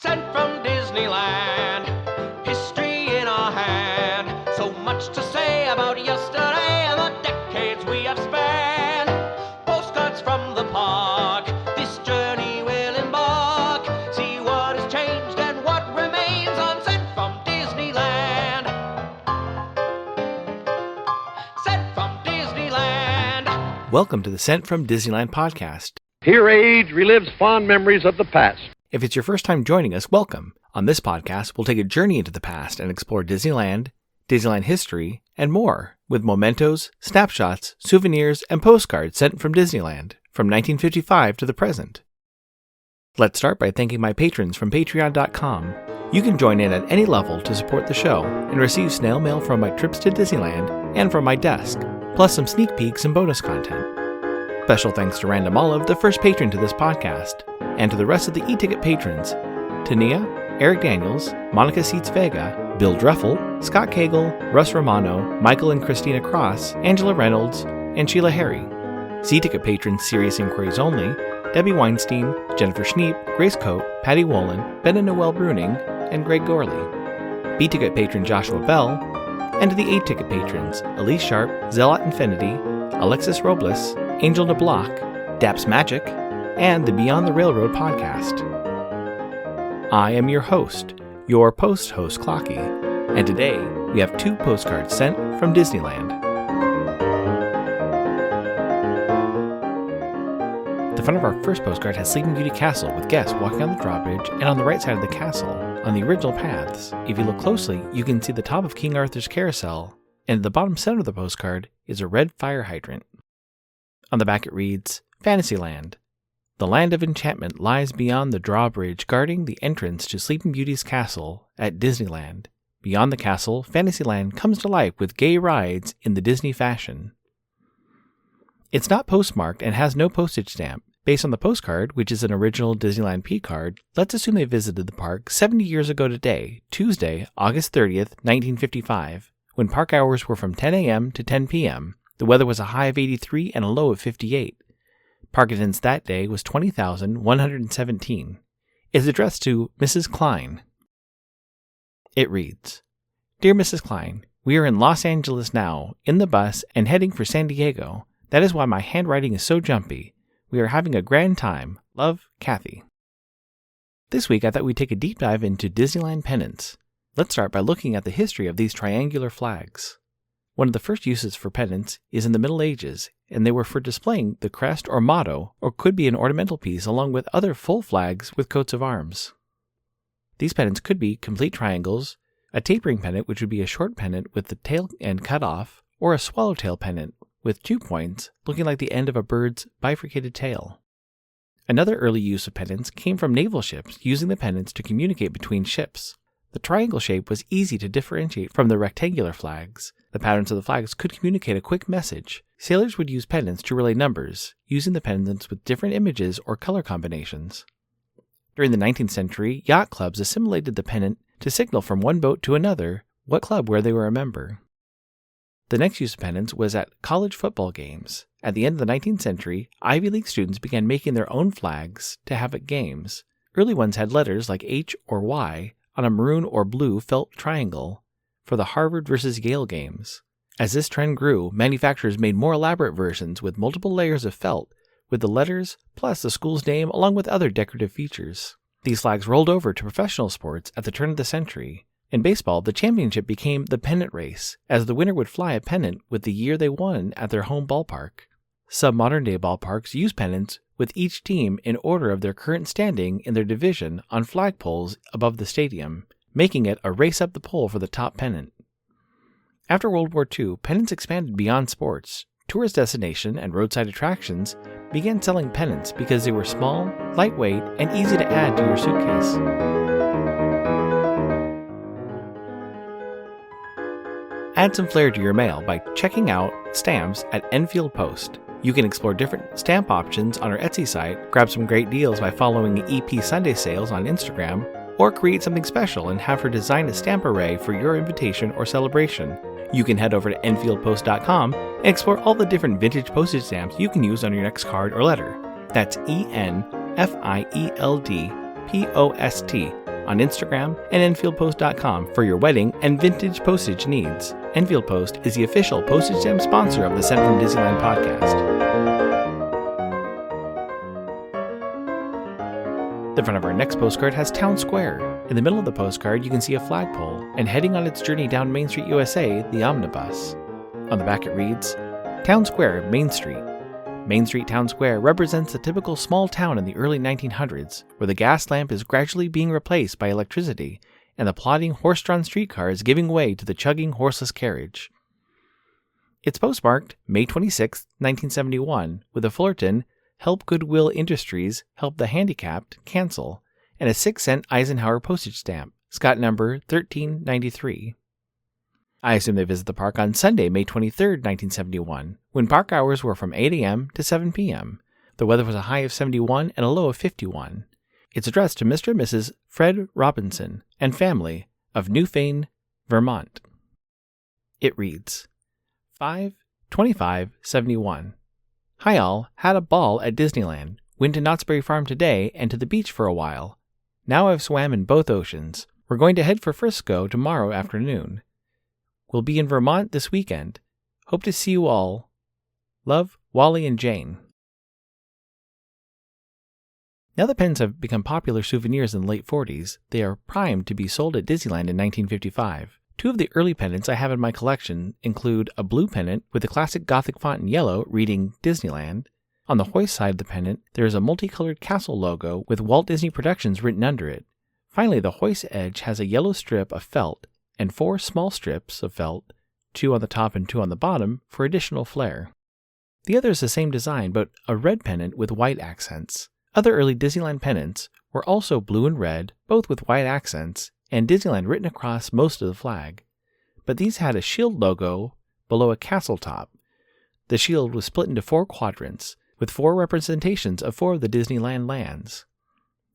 Sent from Disneyland, history in our hand. So much to say about yesterday and the decades we have spanned. Postcards from the park, this journey will embark. See what has changed and what remains on Sent from Disneyland. Sent from Disneyland. Welcome to the Sent from Disneyland podcast. Here age relives fond memories of the past. If it's your first time joining us, welcome. On this podcast, we'll take a journey into the past and explore Disneyland, Disneyland history, and more, with mementos, snapshots, souvenirs, and postcards sent from Disneyland, from 1955 to the present. Let's start by thanking my patrons from Patreon.com. You can join in at any level to support the show and receive snail mail from my trips to Disneyland and from my desk, plus some sneak peeks and bonus content. Special thanks to Random Olive, the first patron to this podcast, and to the rest of the e-ticket patrons, Tania, Eric Daniels, Monica Seitz Vega, Bill Dreffel, Scott Cagle, Russ Romano, Michael and Christina Cross, Angela Reynolds, and Sheila Harry. C-ticket patrons Serious Inquiries Only, Debbie Weinstein, Jennifer Schneep, Grace Coate, Patty Wolin, Ben and Noel Bruning, and Greg Gorley. B-ticket patron Joshua Bell, and to the A-ticket patrons Elise Sharp, Zealot Infinity, Alexis Robles, Angel DeBlock, Daps Magic, and the Beyond the Railroad podcast. I am your host, your post-host Clocky, and today we have 2 postcards sent from Disneyland. The front of our first postcard has Sleeping Beauty Castle with guests walking on the drawbridge and on the right side of the castle, on the original paths. If you look closely, you can see the top of King Arthur's carousel, and at the bottom center of the postcard is a red fire hydrant. On the back it reads, Fantasyland. The land of enchantment lies beyond the drawbridge guarding the entrance to Sleeping Beauty's castle at Disneyland. Beyond the castle, Fantasyland comes to life with gay rides in the Disney fashion. It's not postmarked and has no postage stamp. Based on the postcard, which is an original Disneyland P-card, let's assume they visited the park 70 years ago today, Tuesday, August 30th, 1955, when park hours were from 10 a.m. to 10 p.m. The weather was a high of 83 and a low of 58. Park attendance that day was 20,117. It's addressed to Mrs. Klein. It reads, Dear Mrs. Klein, we are in Los Angeles now, in the bus, and heading for San Diego. That is why my handwriting is so jumpy. We are having a grand time. Love, Kathy. This week I thought we'd take a deep dive into Disneyland pennants. Let's start by looking at the history of these triangular flags. One of the first uses for pennants is in the Middle Ages, and they were for displaying the crest or motto, or could be an ornamental piece along with other full flags with coats of arms. These pennants could be complete triangles, a tapering pennant which would be a short pennant with the tail end cut off, or a swallowtail pennant with 2 points looking like the end of a bird's bifurcated tail. Another early use of pennants came from naval ships using the pennants to communicate between ships. The triangle shape was easy to differentiate from the rectangular flags. The patterns of the flags could communicate a quick message. Sailors would use pennants to relay numbers, using the pennants with different images or color combinations. During the 19th century, yacht clubs assimilated the pennant to signal from one boat to another what club where they were a member. The next use of pennants was at college football games. At the end of the 19th century, Ivy League students began making their own flags to have at games. Early ones had letters like H or Y on a maroon or blue felt triangle for the Harvard versus Yale games. As this trend grew, manufacturers made more elaborate versions with multiple layers of felt with the letters plus the school's name along with other decorative features. These flags rolled over to professional sports at the turn of the century. In baseball, the championship became the pennant race, as the winner would fly a pennant with the year they won at their home ballpark. Some modern-day ballparks use pennants with each team in order of their current standing in their division on flagpoles above the stadium, making it a race up the pole for the top pennant. After World War II, pennants expanded beyond sports. Tourist destination and roadside attractions began selling pennants because they were small, lightweight, and easy to add to your suitcase. Add some flair to your mail by checking out stamps at Enfield Post. You can explore different stamp options on our Etsy site, grab some great deals by following EP Sunday Sales on Instagram, or create something special and have her design a stamp array for your invitation or celebration. You can head over to EnfieldPost.com and explore all the different vintage postage stamps you can use on your next card or letter. That's ENFIELDPOST on Instagram, and EnfieldPost.com for your wedding and vintage postage needs. Enfield Post is the official postage stamp sponsor of the Sent from Disneyland podcast. The front of our next postcard has Town Square. In the middle of the postcard, you can see a flagpole, and heading on its journey down Main Street, USA, the omnibus. On the back it reads, Town Square, Main Street. Main Street Town Square represents a typical small town in the early 1900s, where the gas lamp is gradually being replaced by electricity, and the plodding horse-drawn streetcar is giving way to the chugging horseless carriage. It's postmarked May 26, 1971, with a Fullerton, Help Goodwill Industries, Help the Handicapped, Cancel, and a 6-cent Eisenhower postage stamp, Scott number 1393. I assume they visit the park on Sunday, May 23, 1971, when park hours were from 8 a.m. to 7 p.m. The weather was a high of 71 and a low of 51. It's addressed to Mr. and Mrs. Fred Robinson and family of Newfane, Vermont. It reads, 5/25/71. Hi all, had a ball at Disneyland. Went to Knott's Berry Farm today and to the beach for a while. Now I've swam in both oceans. We're going to head for Frisco tomorrow afternoon. We'll be in Vermont this weekend. Hope to see you all. Love, Wally and Jane. Now that pennants have become popular souvenirs in the late 40s, they are primed to be sold at Disneyland in 1955. Two of the early pennants I have in my collection include a blue pennant with the classic Gothic font in yellow reading Disneyland. On the hoist side of the pennant, there is a multicolored castle logo with Walt Disney Productions written under it. Finally, the hoist edge has a yellow strip of felt and 4 small strips of felt, 2 on the top and 2 on the bottom, for additional flair. The other is the same design, but a red pennant with white accents. Other early Disneyland pennants were also blue and red, both with white accents, and Disneyland written across most of the flag. But these had a shield logo below a castle top. The shield was split into 4 quadrants, with 4 representations of 4 of the Disneyland lands.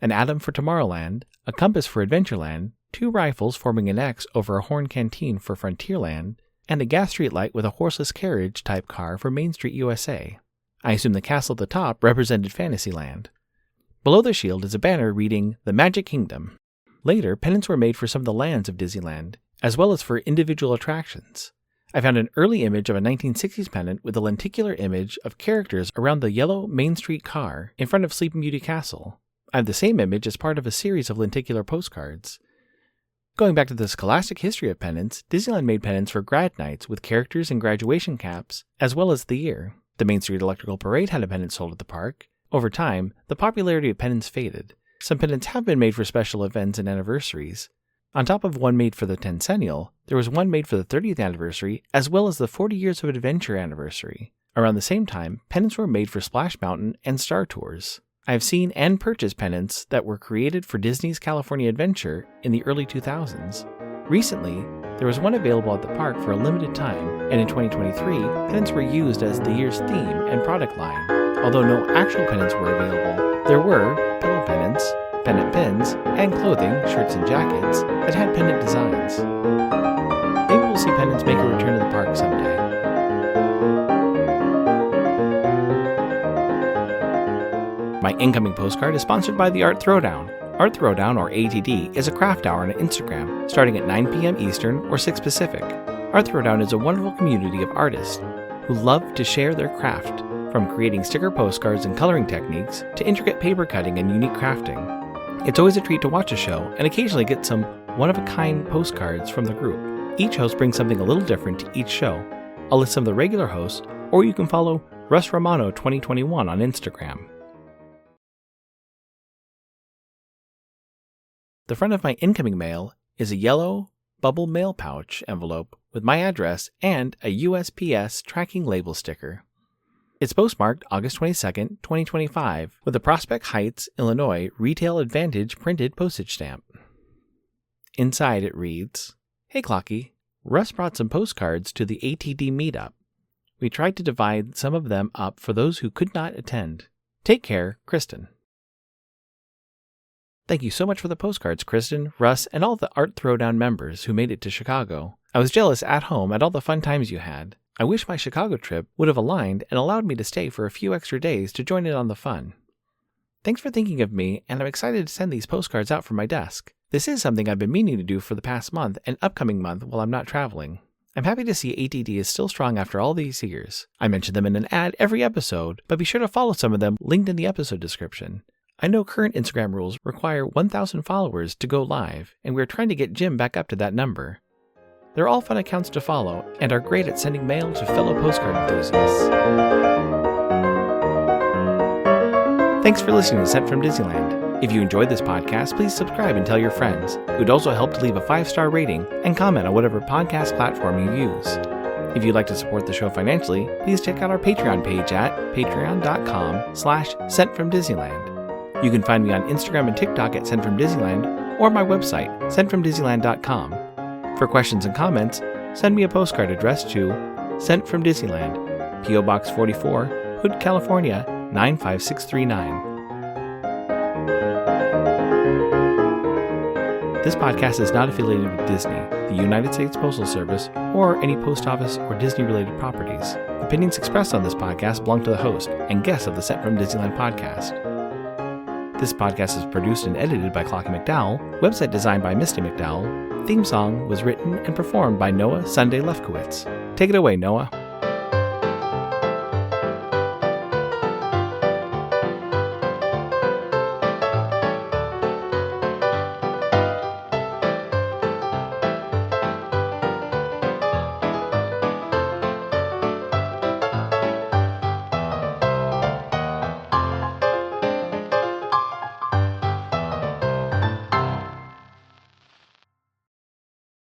An atom for Tomorrowland, a compass for Adventureland, 2 rifles forming an X over a horn canteen for Frontierland, and a gas streetlight with a horseless carriage type car for Main Street, USA. I assume the castle at the top represented Fantasyland. Below the shield is a banner reading The Magic Kingdom. Later, pennants were made for some of the lands of Disneyland, as well as for individual attractions. I found an early image of a 1960s pennant with a lenticular image of characters around the yellow Main Street car in front of Sleeping Beauty Castle. I have the same image as part of a series of lenticular postcards. Going back to the scholastic history of pennants, Disneyland made pennants for grad nights with characters and graduation caps, as well as the year. The Main Street Electrical Parade had a pennant sold at the park. Over time, the popularity of pennants faded. Some pennants have been made for special events and anniversaries. On top of one made for the 10th Centennial, there was one made for the 30th anniversary, as well as the 40 Years of Adventure anniversary. Around the same time, pennants were made for Splash Mountain and Star Tours. I have seen and purchased pennants that were created for Disney's California Adventure in the early 2000s. Recently, there was one available at the park for a limited time, and in 2023, pennants were used as the year's theme and product line. Although no actual pennants were available, there were pillow pennants, pendant pins, and clothing, shirts and jackets, that had pendant designs. Maybe we'll see pennants make a return to the park someday. My incoming postcard is sponsored by the Art Throwdown. Art Throwdown, or ATD, is a craft hour on Instagram, starting at 9 p.m. Eastern or 6 Pacific. Art Throwdown is a wonderful community of artists who love to share their craft, from creating sticker postcards and coloring techniques to intricate paper cutting and unique crafting. It's always a treat to watch a show and occasionally get some one-of-a-kind postcards from the group. Each host brings something a little different to each show. I'll list some of the regular hosts, or you can follow Russ Romano 2021 on Instagram. The front of my incoming mail is a yellow bubble mail pouch envelope with my address and a USPS tracking label sticker. It's postmarked August 22, 2025, with a Prospect Heights, Illinois Retail Advantage printed postage stamp. Inside it reads, Hey Clocky, Russ brought some postcards to the ATD meetup. We tried to divide some of them up for those who could not attend. Take care, Kristen. Thank you so much for the postcards, Kristen, Russ, and all the Art Throwdown members who made it to Chicago. I was jealous at home at all the fun times you had. I wish my Chicago trip would have aligned and allowed me to stay for a few extra days to join in on the fun. Thanks for thinking of me, and I'm excited to send these postcards out from my desk. This is something I've been meaning to do for the past month and upcoming month while I'm not traveling. I'm happy to see ATD is still strong after all these years. I mention them in an ad every episode, but be sure to follow some of them linked in the episode description. I know current Instagram rules require 1,000 followers to go live, and we're trying to get Jim back up to that number. They're all fun accounts to follow and are great at sending mail to fellow postcard enthusiasts. Thanks for listening to Sent from Disneyland. If you enjoyed this podcast, please subscribe and tell your friends. It would also help to leave a 5-star rating and comment on whatever podcast platform you use. If you'd like to support the show financially, please check out our Patreon page at patreon.com/sentfromdisneyland. You can find me on Instagram and TikTok at Sent from Disneyland or my website, sentfromdisneyland.com. For questions and comments, send me a postcard addressed to Sent from Disneyland, P.O. Box 44, Hood, California, 95639. This podcast is not affiliated with Disney, the United States Postal Service, or any post office or Disney-related properties. Opinions expressed on this podcast belong to the host and guests of the Sent from Disneyland podcast. This podcast is produced and edited by Clocky McDowell, website designed by Misty McDowell, theme song was written and performed by Noah Sunday Lefkowitz. Take it away, Noah.